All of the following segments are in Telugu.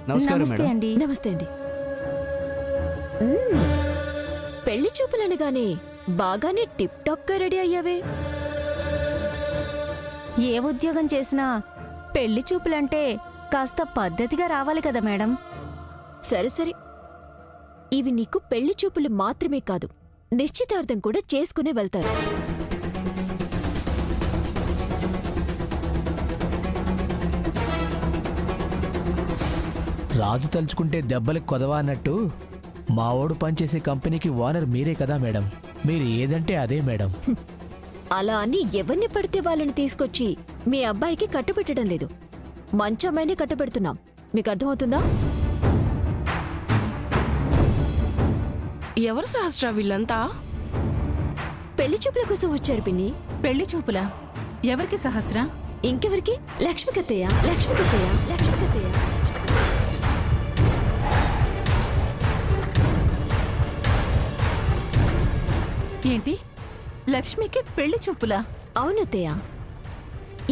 నమస్కారం నమస్తే మేడం. అండి. నమస్తే అండి. పెళ్లి చూపులనగానే బాగానే టిప్ టాప్ గా రెడీ అయ్యావే. ఏ ఉద్యోగం చేసినా పెళ్లి చూపులంటే కాస్త పద్ధతిగా రావాలి కదా మేడం. సరే సరే, ఇవి నీకు పెళ్లి చూపులు మాత్రమే కాదు, నిశ్చితార్థం కూడా చేసుకునే వెళ్తారు. రాజు తలుచుకుంటే దెబ్బలకు కొదవా అన్నట్టు మావోడు పనిచేసే కంపెనీకి ఓనర్ మీరే కదా మేడం. మీరు ఏదంటే అదే మేడం. అలా అని ఎవరిని పడితే వాళ్ళని తీసుకొచ్చి మీ అబ్బాయికి కట్టుబెట్టడం లేదు, మంచి అమ్మాయిని కట్టుబెడుతున్నాం. మీకు అర్థమవుతుందా? ఎవరు సహస్ర వీళ్ళంతా? పెళ్లి చూపుల కోసం వచ్చారు పిన్ని. పెళ్లి చూపులా? ఎవరికి సహస్ర? ఇంకెవరికి? లక్ష్మికత్తయ్య, లక్ష్మికత్తయ్య, లక్ష్మికత్తయ్య. ఏంటి, లక్ష్మికి పెళ్లి చూపులా? అవునత్తయ్య,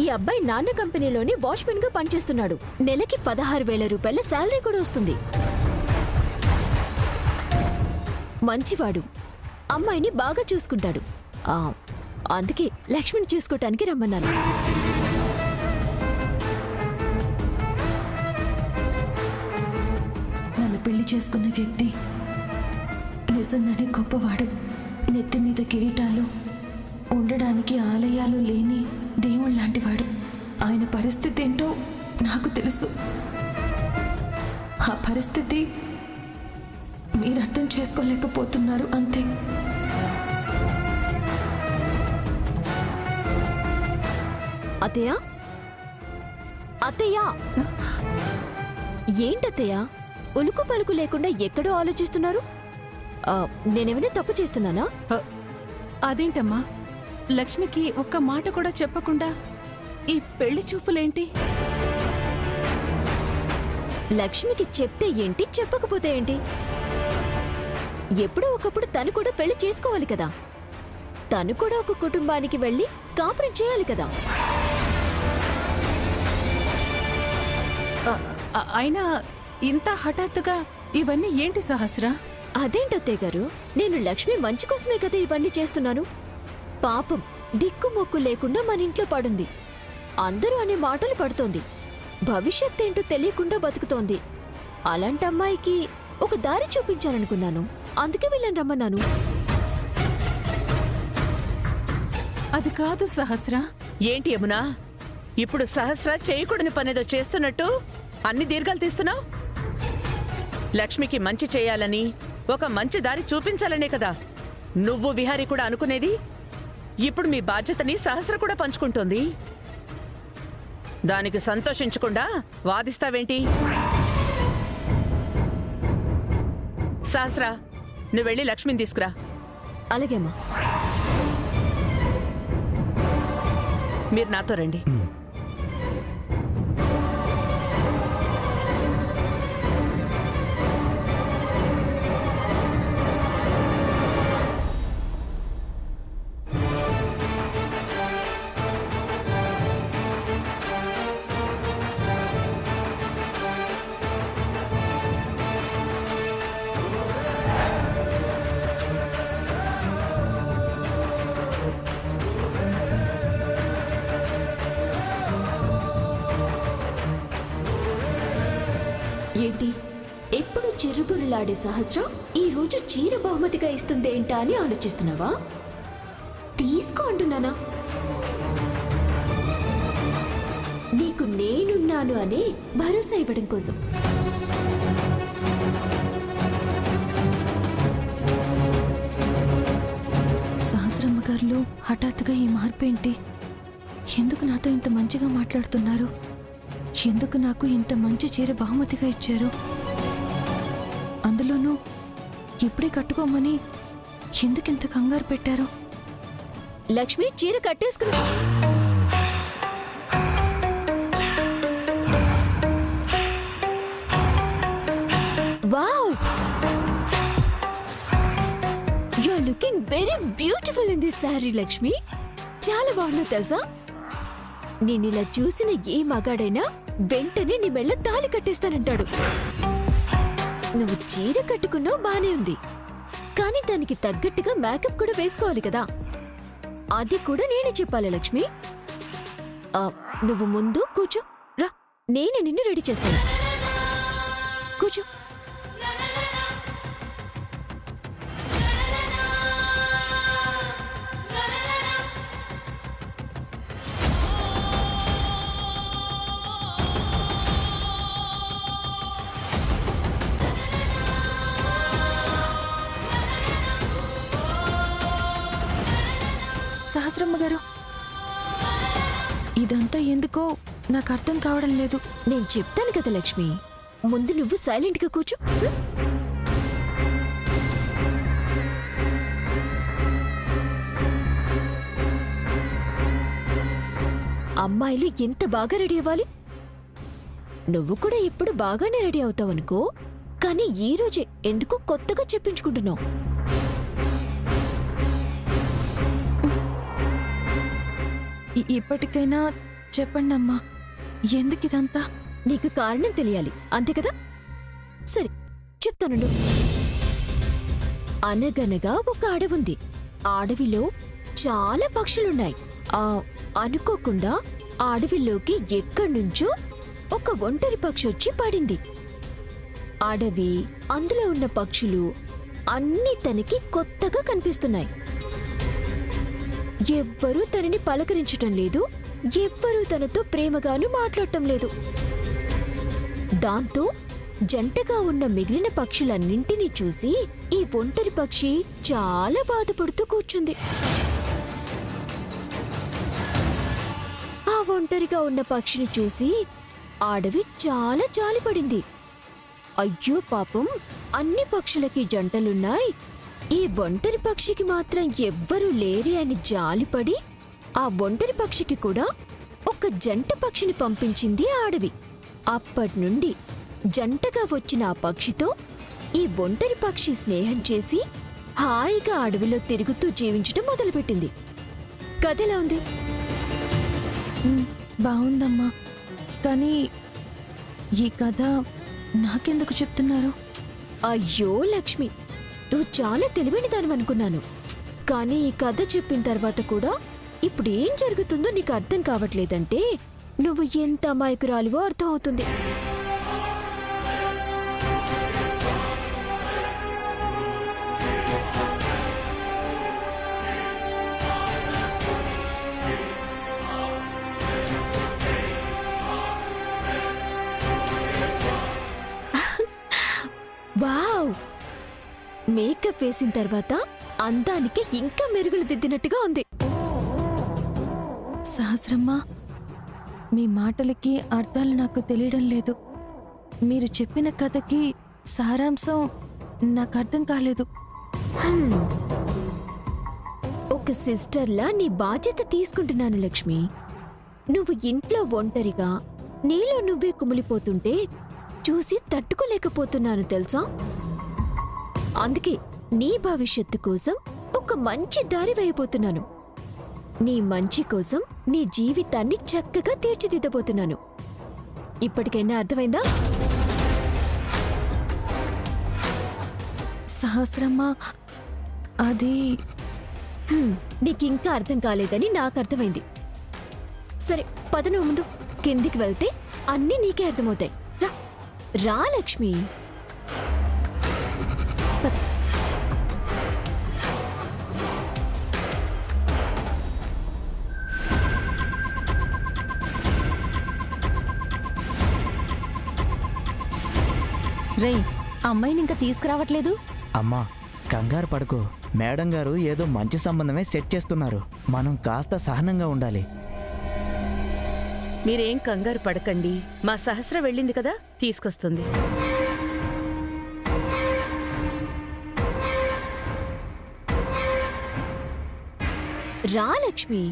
ఈ అబ్బాయి నాన్న కంపెనీలోని వాచ్మెన్ గా పనిచేస్తున్నాడు. నెలకి 16,000 రూపాయల శాలరీ కూడా వస్తుంది. మంచివాడు, అమ్మాయిని బాగా చూసుకుంటాడు. అందుకే లక్ష్మిని చూసుకోటానికి రమ్మన్నాను. నన్ను పెళ్లి చేసుకున్న వ్యక్తి నిజంగానే గొప్పవాడు. నెత్తి మీద కిరీటాలు, ఉండడానికి ఆలయాలు లేని దేవుడు లాంటివాడు. ఆయన పరిస్థితి ఏంటో నాకు తెలుసు. ఆ పరిస్థితి మీరు అర్థం చేసుకోలేకపోతున్నారు అంతే. అత్తయ్య, అత్తయ్య, ఏంటత్తయ్య ఉలుకు పలుకు లేకుండా ఎక్కడో ఆలోచిస్తున్నారు? నేనేమైనా తప్పు చేస్తున్నానా? అదేంటమ్మా, లక్ష్మికి ఒక్క మాట కూడా చెప్పకుండా ఈ పెళ్లి చూపులేంటి? లక్ష్మికి చెప్తే ఏంటి, చెప్పకపోతే ఏంటి? ఎప్పుడో ఒకప్పుడు తను కూడా పెళ్లి చేసుకోవాలి కదా. తను కూడా ఒక కుటుంబానికి వెళ్ళి కాపురం చేయాలి కదా. అయినా ఇంత హఠాత్తుగా ఇవన్నీ ఏంటి సహస్ర? అదేంటత్తయ్య గారు, నేను లక్ష్మి మంచి కోసమే కదా ఇవన్నీ చేస్తున్నాను. పాపం దిక్కుమొక్కు లేకుండా మన ఇంట్లో పడుంది. అందరూ అనే మాటలు పడుతోంది. భవిష్యత్ ఏంటో తెలియకుండా బతుకుతోంది. అలాంటి అమ్మాయికి ఒక దారి చూపించాలనుకున్నాను. అందుకే వీళ్ళని రమ్మన్నాను. అది కాదు సహస్ర. ఏంటి యమునా, ఇప్పుడు సహస్ర చేయకూడని పనేదో చేస్తున్నట్టు అన్ని దీర్ఘాలు తీస్తున్నావు? లక్ష్మికి మంచి చేయాలని, ఒక మంచి దారి చూపించాలనే కదా నువ్వు విహారీ కూడా అనుకునేది. ఇప్పుడు మీ బాధ్యతని సహస్ర కూడా పంచుకుంటోంది. దానికి సంతోషించకుండా వాదిస్తావేంటి? సహస్ర, నువ్వు వెళ్ళి లక్ష్మిని తీసుకురా. అలాగేమ్మా. మీరు నాతో రండి. ఏంటి, ఎప్పుడు చిరుబురులాడే సహస్రం ఈ రోజు చీర బహుమతిగా ఇస్తుంది ఏంటా అని ఆలోచిస్తున్నావా? తీసుకో అంటున్నానా? నీకు నేనున్నాను అనే భరోసా ఇవ్వడం కోసం. సహస్రమ్మ గారిలో హఠాత్తుగా ఈ మార్పు ఏంటి? ఎందుకు నాతో ఇంత మంచిగా మాట్లాడుతున్నారు? ఎందుకు నాకు ఇంత మంచి చీర బహుమతిగా ఇచ్చారు? అందులోనూ ఇప్పుడే కట్టుకోమని ఎందుకింత కంగారు పెట్టారు? లక్ష్మి చీర కట్టేసుకుని wow, you are looking very beautiful in this sari Lakshmi. చాలా బాగున్నావు తెలుసా? నేనిలా చూసిన ఏ మగాడైనా వెంటనే నీ మెళ్ళ తాళి కట్టేస్తానంటాడు. నువ్వు చీర కట్టుకున్నావు బానే ఉంది, కానీ దానికి తగ్గట్టుగా మేకప్ కూడా వేసుకోవాలి కదా. అది కూడా నేనే చెప్పాలి లక్ష్మి. నువ్వు ముందు కూర్చో, రా, నేను నిన్ను రెడీ చేస్తాను. కూర్చో. సహస్రమ్మ గారు, ఇదంతా ఎందుకో నాకు అర్థం కావడం లేదు. నేను చెప్తాను కదా లక్ష్మి, ముందు నువ్వు సైలెంట్గా కూర్చో. అమ్మాయిలు ఎంత బాగా రెడీ అవ్వాలి? నువ్వు కూడా ఇప్పుడు బాగానే రెడీ అవుతావనుకో, కానీ ఈ రోజే ఎందుకు కొత్తగా చెప్పించుకుంటున్నావు? ఇప్పటికైనా చెప్పండి అమ్మా, ఎందుకు ఇదంతా? నీకు కారణం తెలియాలి అంతే కదా? సరే చెప్తానుండు. అనగనగా ఒక అడవుంది. ఆ అడవిలో చాలా పక్షులున్నాయి. అనుకోకుండా ఆ అడవిలోకి ఎక్కడ్నుంచో ఒక ఒంటరి పక్షి వచ్చి పడింది. అడవి, అందులో ఉన్న పక్షులు అన్నీ తనకి కొత్తగా కనిపిస్తున్నాయి. ఎవ్వరూ తనని పలకరించటం లేదు, ఎవ్వరూ తనతో ప్రేమగాను మాట్లాడటం లేదు. దాంతో జంటగా ఉన్న మిగిలిన పక్షులన్నింటినీ చూసి ఈ ఒంటరి పక్షి చాలా బాధపడుతూ కూర్చుంది. ఆ ఒంటరిగా ఉన్న పక్షిని చూసి అడవి చాలా జాలిపడింది. అయ్యో పాపం, అన్ని పక్షులకి జంటలున్నాయి, ఈ ఒంటరి పక్షికి మాత్రం ఎవ్వరూ లేరే అని జాలిపడి ఆ ఒంటరి పక్షికి కూడా ఒక జంట పక్షిని పంపించింది ఆ అడవి. అప్పట్నుండి జంటగా వచ్చిన ఆ పక్షితో ఈ ఒంటరి పక్షి స్నేహం చేసి హాయిగా అడవిలో తిరుగుతూ జీవించడం మొదలుపెట్టింది. కథలా ఉంది? బాగుందమ్మా, కానీ ఈ కథ నాకెందుకు చెప్తున్నారు? అయ్యో లక్ష్మి, నువ్వు చాలా తెలివైన దానివనుకున్నాను, కానీ ఈ కథ చెప్పిన తర్వాత కూడా ఇప్పుడు ఏం జరుగుతుందో నీకు అర్థం కావట్లేదంటే నువ్వు ఎంత అమాయకురాలివో అర్థం అవుతుంది. వావ్! మేకప్ వేసిన తర్వాత అందానికి ఇంకా మెరుగులు దిద్దినట్టుగా ఉంది. సహస్రమ్మ, మీ మాటలకి అర్థాలు నాకు తెలియడం లేదు. మీరు చెప్పిన కథకి సారాంశం నాకు అర్థం కాలేదు. ఒక సిస్టర్లా నీ బాధ్యత తీసుకుంటున్నాను లక్ష్మి. నువ్వు ఇంట్లో ఒంటరిగా నీలో నువ్వే కుమిలిపోతుంటే చూసి తట్టుకోలేకపోతున్నాను తెలుసా? అందుకే నీ భవిష్యత్తు కోసం ఒక మంచి దారి వేయబోతున్నాను. నీ మంచి కోసం నీ జీవితాన్ని చక్కగా తీర్చిదిద్దబోతున్నాను. ఇప్పటికైనా అర్థమైందా? సహస్రమ్మ, అది నీకింకా అర్థం కాలేదని నాకు అర్థమైంది. సరే పద, నువ్వు ముందు కిందికి వెళ్తే అన్నీ నీకే అర్థమవుతాయి. రా రా లక్ష్మి. పద. రేయ్, అమ్మాయిని ఇంకా తీసుకురావట్లేదు? అమ్మా, కంగారు పడుకో. మేడం గారు ఏదో మంచి సంబంధమే సెట్ చేస్తున్నారు. మనం కాస్త సహనంగా ఉండాలి. మీరేం కంగారు పడకండి. మా సహస్ర వెళ్ళింది కదా, తీసుకొస్తుంది. రా లక్ష్మి.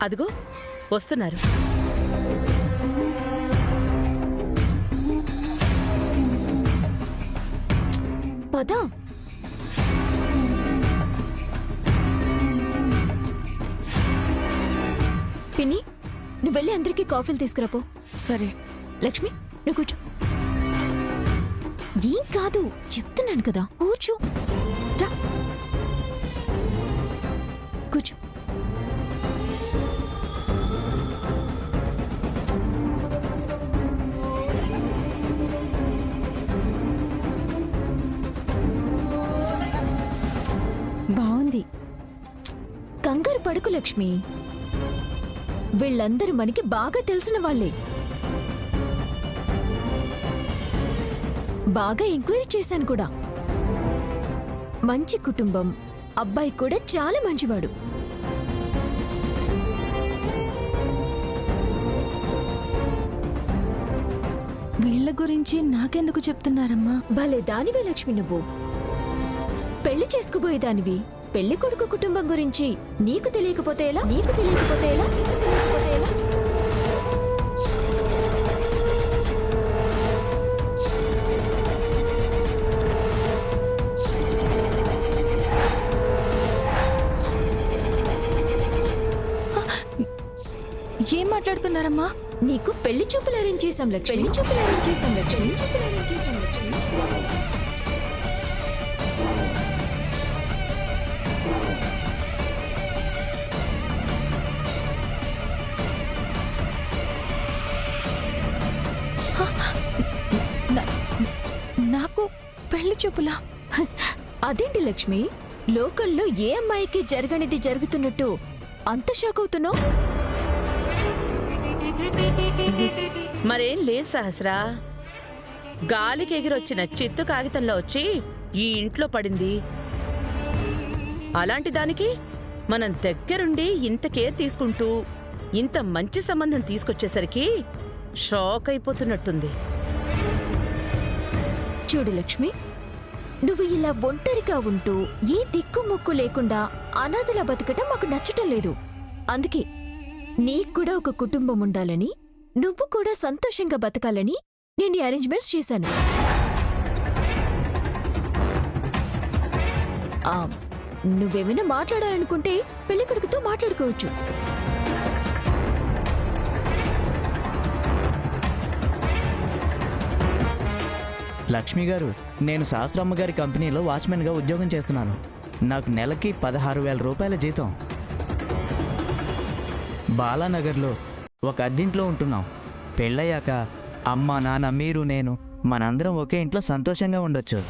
అదిగో వస్తున్నారు. పద. పిన్ని నువ్వు వెళ్ళి అందరికీ కాఫీలు తీసుకురాపో. సరే. లక్ష్మి నువ్వు కూర్చో. ఏం కాదు చెప్తున్నాను కదా, కూర్చో. రా కూర్చో. బాగుంది. కంగారు పడుకు లక్ష్మి, వీళ్ళందరూ మనకి బాగా తెలిసిన వాళ్ళే. బాగా ఎంక్వైరీ చేశాను కూడా. మంచి కుటుంబం, అబ్బాయి కూడా చాలా మంచివాడు. వీళ్ళ గురించి నాకెందుకు చెప్తున్నారమ్మా? భలే దానివే లక్ష్మి నువ్వు. పెళ్లి చేసుకుపోయేదానివి పెళ్లి కొడుకు కుటుంబం గురించి నీకు తెలియకపోతే ఎలా? నీకు తెలియకపోతే ఎలా? నీకు తెలియకపోతే ఎలా? ఏం మాట్లాడుతున్నారమ్మా? నీకు పెళ్లి చూపులు అరేంజ్ చేశాం లక్ష్మి. పెళ్లి చూపులు అరేంజ్ చేశాం లక్ష్మి. చూపులు అరేంజ్ చేశాం లక్ష్మి. నాకు పెళ్లి చూపులా? అదేంటి లక్ష్మి, లోకల్లో ఏ అమ్మాయికి జరగనిది జరుగుతున్నట్టు అంత షాక్ అవుతున్నావు? మరేం లేదు సహస్రా. గాలికి ఎగిరొచ్చిన చిత్తు కాగితంలో వచ్చి ఈ ఇంట్లో పడింది. అలాంటి దానికి మనం దగ్గరుండి ఇంత కేర్ తీసుకుంటూ ఇంత మంచి సంబంధం తీసుకొచ్చేసరికి షాక్ అయిపోతున్నట్టుంది. చూడు లక్ష్మి, నువ్వు ఇలా ఒంటరిగా ఉంటూ ఏ దిక్కు ముక్కు లేకుండా అనాథలా బతకటం మాకు నచ్చటం లేదు. అందుకే నీకు కూడా ఒక కుటుంబం ఉండాలని, నువ్వు కూడా సంతోషంగా బతకాలని నేను ఈ అరేంజ్మెంట్స్ చేశాను. నువ్వేమైనా మాట్లాడాలనుకుంటే పెళ్ళికొడుకుతో మాట్లాడుకోవచ్చు. లక్ష్మి గారు, నేను సహస్రమ్మ గారి కంపెనీలో వాచ్మెన్గా ఉద్యోగం చేస్తున్నాను. నాకు నెలకి 16,000 రూపాయల జీతం. బాలానగర్లో ఒక అద్దెంట్లో ఉంటున్నాం. పెళ్ళయ్యాక అమ్మ, నాన్న, మీరు, నేను మనందరం ఒకే ఇంట్లో సంతోషంగా ఉండొచ్చు.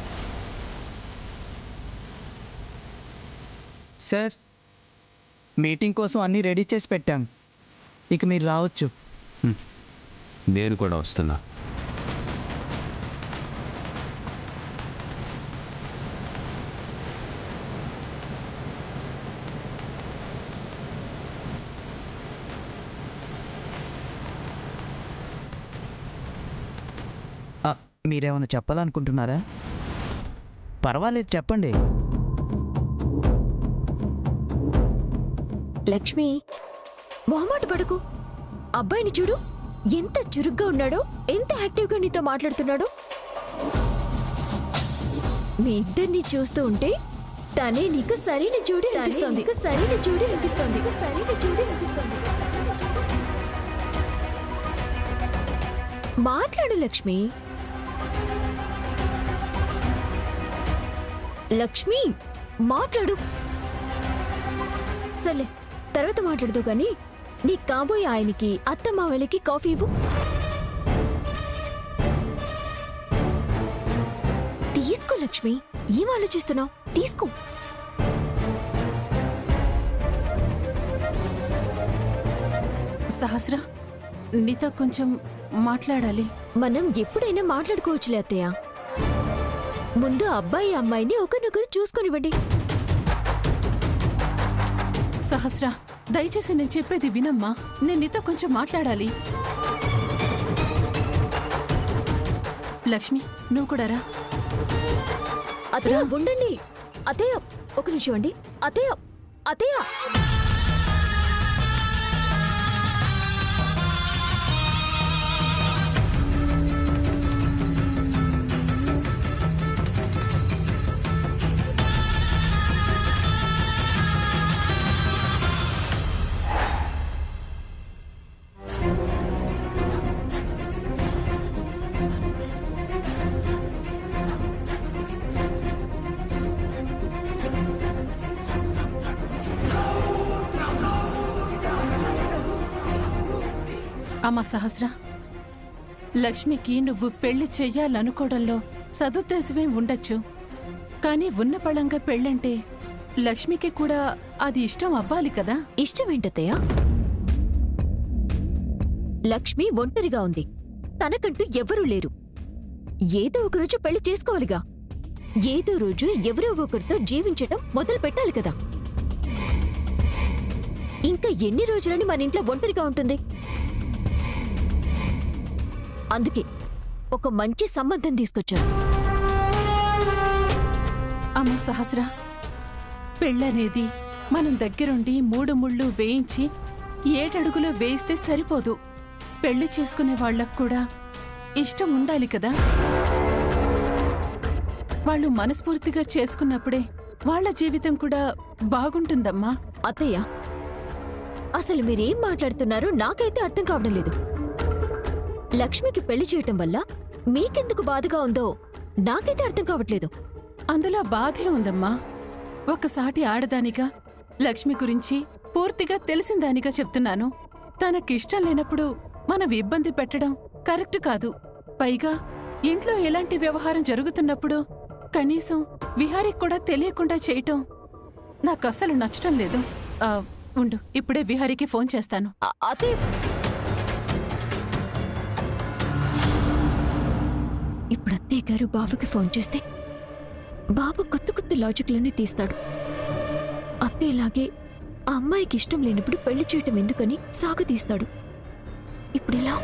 సార్, మీటింగ్ కోసం అన్నీ రెడీ చేసి పెట్టాం. ఇక మీరు రావచ్చు. నేను కూడా వస్తున్నా. మీరేమైనా చెప్పాలనుకుంటున్నారా? పర్వాలేదు, చెప్పండి. లక్ష్మి, మొహమాట పడకు. అబ్బాయిని చూడు, ఎంత చురుగ్గా ఉన్నాడో, ఎంత యాక్టివ్గా నీతో మాట్లాడుతున్నాడో. మీ ఇద్దరిని చూస్తూ ఉంటే తనే నీకు సరైన జోడి అనిపిస్తోంది. సరైన జోడి అనిపిస్తోంది. సరైన జోడి అనిపిస్తోంది. మాట్లాడు లక్ష్మి. లక్ష్మి మాట్లాడు. సర్లే, తర్వాత మాట్లాడుతూ గాని నీ కాబోయే ఆయనకి, అత్తమావలకి కాఫీ ఇవ్వు. తీసుకో లక్ష్మి, ఏం ఆలోచిస్తున్నావు? తీసుకో. సహస్ర, నీతో కొంచెం మాట్లాడాలి. మనం ఎప్పుడైనా మాట్లాడుకోవచ్చులే అత్తయ్య. ముందు అబ్బాయి అమ్మాయిని ఒకరినొకరు చూసుకొనివ్వండి. సహస్ర, దయచేసి నేను చెప్పేది వినమ్మా. నేను నీతో కొంచెం మాట్లాడాలి. లక్ష్మి, నువ్వు కూడా రా. అత్తయ్య ఉండండి. అత్తయ్య ఒక నిమిషం అండి. అత్తయ్య, అత్తయ్య. అమ్మ సహస్ర, లక్ష్మికి నువ్వు పెళ్లి చెయ్యాలనుకోవడంలో సదుద్దేశమే ఉండొచ్చు. కానీ ఉన్న పళంగా పెళ్ళంటే లక్ష్మికి కూడా అది ఇష్టం అవ్వాలి కదా. ఇష్టమేంటత్తయ్య? లక్ష్మి ఒంటరిగా ఉంది, తనకంటూ ఎవరూ లేరు. ఏదో ఒకరోజు పెళ్లి చేసుకోవాలిగా. ఏదో రోజు ఎవరో ఒకరితో జీవించటం మొదలు పెట్టాలి కదా. ఇంకా ఎన్ని రోజులని మన ఇంట్లో ఒంటరిగా ఉంటుంది? అందుకే ఒక మంచి సంబంధం తీసుకొచ్చాను. అమ్మ సహస్ర, పెళ్ళనేది మనం దగ్గరుండి 3 ముళ్ళు వేయించి 7 అడుగులు వేయిస్తే సరిపోదు. పెళ్లి చేసుకునే వాళ్ళకు కూడా ఇష్టం ఉండాలి కదా. వాళ్ళు మనస్ఫూర్తిగా చేసుకున్నప్పుడే వాళ్ళ జీవితం కూడా బాగుంటుందమ్మా. అత్తయ్య, అసలు మీరేం మాట్లాడుతున్నారో నాకైతే అర్థం కావడం లేదు. లక్ష్మికి పెళ్లి చేయటం వల్ల మీకెందుకు బాధగా ఉందో నాకైతే అర్థం కావట్లేదు. అందులో బాధే ఉందమ్మా. ఒకసాటి ఆడదానిగా లక్ష్మి గురించి పూర్తిగా తెలిసిందానిగా చెప్తున్నాను. తనకిష్టం లేనప్పుడు మనం ఇబ్బంది పెట్టడం కరెక్ట్ కాదు. పైగా ఇంట్లో ఎలాంటి వ్యవహారం జరుగుతున్నప్పుడు కనీసం విహారికి కూడా తెలియకుండా చేయటం నాకస్సలు నచ్చటం లేదు. ఉండు, ఇప్పుడే విహారికి ఫోన్ చేస్తాను. అదే ఇప్పుడు అత్తయ్య గారు బావకి ఫోన్ చేస్తే బాబు కొత్త కొత్త లాజిక్లన్నీ తీస్తాడు. అత్తయ్యలాగే ఆ అమ్మాయికి ఇష్టం లేనప్పుడు పెళ్లి చేయటం ఎందుకని సాగతీస్తాడు. ఇప్పుడెలా?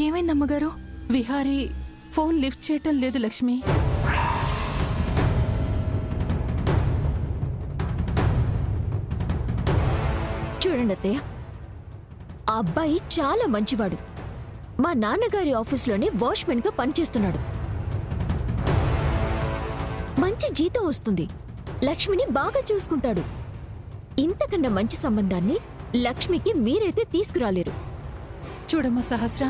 ఏమైందమ్మగారు? విహారీ ఫోన్ లిఫ్ట్ చేయటం లేదు లక్ష్మి. చూడండి అత్తయ్య, ఆ అబ్బాయి చాలా మంచివాడు. మా నాన్నగారి ఆఫీస్లోనే వాచ్మెన్గా పనిచేస్తున్నాడు. మంచి జీతం వస్తుంది. లక్ష్మిని బాగా చూసుకుంటాడు. ఇంతకన్నా మంచి సంబంధాన్ని లక్ష్మికి మీరైతే తీసుకురాలేరు. చూడమ్మా సహస్ర,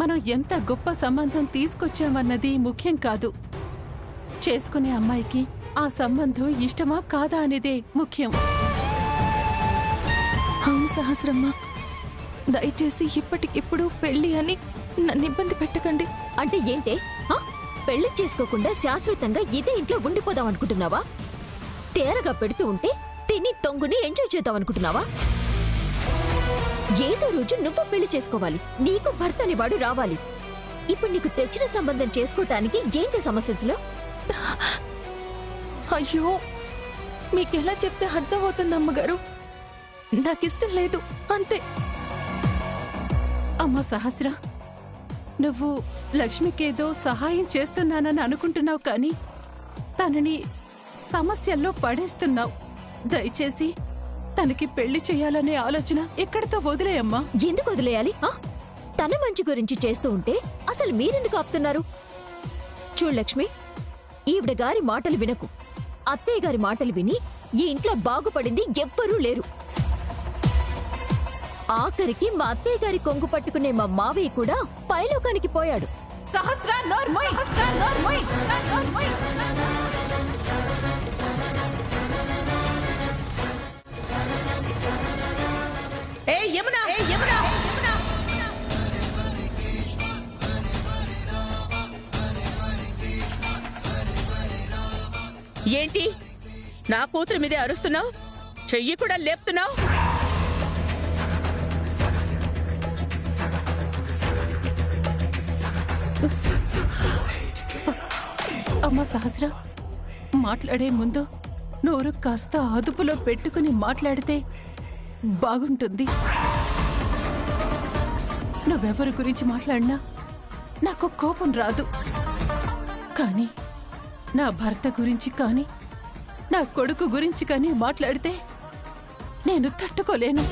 మనం ఎంత గొప్ప సంబంధం తీసుకొచ్చామన్నది ముఖ్యం కాదు. చేసుకునే అమ్మాయికి ఆ సంబంధం ఇష్టమా కాదా అనేదే ముఖ్యం. అవును సహస్రమ్మ, దయచేసి ఇప్పటికిప్పుడు పెళ్లి అని నన్ను ఇబ్బంది పెట్టకండి. అంటే ఏంటే? పెళ్లి చేసుకోకుండా శాశ్వతంగా ఇదే ఇంట్లో ఉండిపోదాం అనుకుంటున్నావా? తేరగా పెడుతూ ఉంటే తిని తొంగుని ఎంజాయ్ చేద్దాం అనుకుంటున్నావా? ఏదో రోజు నువ్వు పెళ్లి చేసుకోవాలి. నీకు భర్త అనేవాడు రావాలి. ఇప్పుడు నీకు తెచ్చిన సంబంధం చేసుకోవటానికి ఏంటి సమస్యలో? అయ్యో, మీకెలా చెప్తే అర్థమవుతుంది అమ్మగారు. నాకిష్టం లేదు, అంతే. అమ్మా సహస్ర, నువ్వు లక్ష్మికేదో సహాయం చేస్తున్నానని అనుకుంటున్నావు, కానీ తనని సమస్యల్లో పడేస్తున్నావు. దయచేసి తనకి పెళ్లి చేయాలనే ఆలోచన ఎక్కడితో వదిలేయమ్మా. ఎందుకు వదిలేయాలి? తన మంచి గురించి చేస్తూ ఉంటే అసలు మీరెందుకు ఆపుతున్నారు? చూడు లక్ష్మి, ఈవిడ గారి మాటలు వినకు. అత్తయ్య గారి మాటలు విని ఈ ఇంట్లో బాగుపడింది ఎవ్వరూ లేరు. ఆఖరికి మా అత్తయ్య గారి కొంగు పట్టుకునే మా మావయ్య కూడా పైలోకానికి పోయాడు. సహస్ర, నోర్మోయ్! సహస్ర, నోర్మోయ్! నోర్మోయ్! ఏ యమునా, ఏ యమునా! ఏంటి నా కూతురు మీదే అరుస్తున్నావు? చెయ్యి కూడా లేపుతున్నావు? అమ్మ సహస్ర, మాట్లాడే ముందు నోరు కాస్త అదుపులో పెట్టుకుని మాట్లాడితే బాగుంటుంది. నువ్వెవరి గురించి మాట్లాడినా నాకు కోపం రాదు, కానీ నా భర్త గురించి కానీ నా కొడుకు గురించి కానీ మాట్లాడితే నేను తట్టుకోలేను.